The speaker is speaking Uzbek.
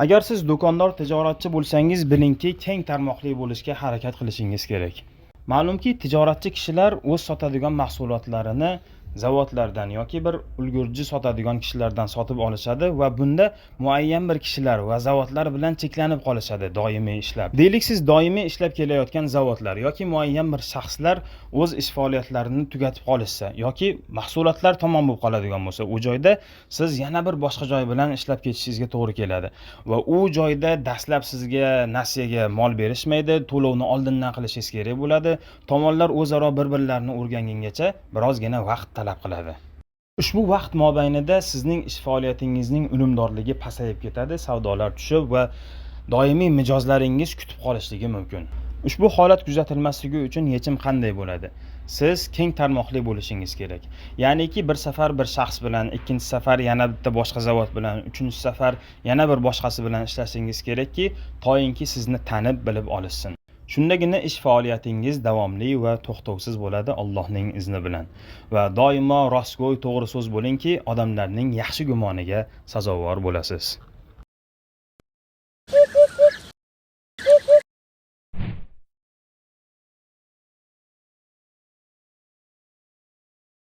Agar siz do'kondor tijoratchi bo'lsangiz, bilingki, keng tarmoqli bo'lishga harakat qilishingiz kerak. Ma'lumki, tijoratchi kishilar o'z sotadigan mahsulotlarini zavodlardan yoki bir ulgurji sotadigan kishilardan sotib olishadi va bunda muayyan bir kishilar va zavodlar bilan cheklanib qolishadi doimiy ishlab. Deylik, siz doimiy ishlab kelayotgan zavodlar yoki muayyan bir shaxslar o'z ish faoliyatlarini tugatib qolishsa yoki mahsulotlar tamom bo'lib qoladigan bo'lsa, u joyda siz yana bir boshqa joy bilan ishlab ketishingizga to'g'ri keladi va u joyda dastlab sizga nasiyaga mol berishmaydi, to'lovni oldindan qilishingiz kerak bo'ladi. Tomonlar o'zaro bir-birlarini o'rgangungacha birozgina vaqt talab qiladi. Ushbu vaqt mobaynida sizning ish faoliyatingizning unumdorligi pasayib ketadi, savdolar tushib va doimiy mijozlaringiz kutib qolishligi mumkin. Ushbu holat kuzatilmasligi uchun yechim qanday bo'ladi? Siz keng tarmoqli bo'lishingiz kerak. Ya'niki bir safar bir shaxs bilan, ikkinchi safar yana bitta boshqa zavod bilan, uchinchi safar yana bir boshqasi bilan ishlashingiz kerakki, toyinki sizni tanib, bilib olishsin. Shundagina ish faoliyatingiz davomli va to'xtovsiz bo'ladi Allohning izni bilan. Va doimo rostgo'y, to'g'ri so'z bo'lingki, odamlarning yaxshi gumoniga sazovor bo'lasiz.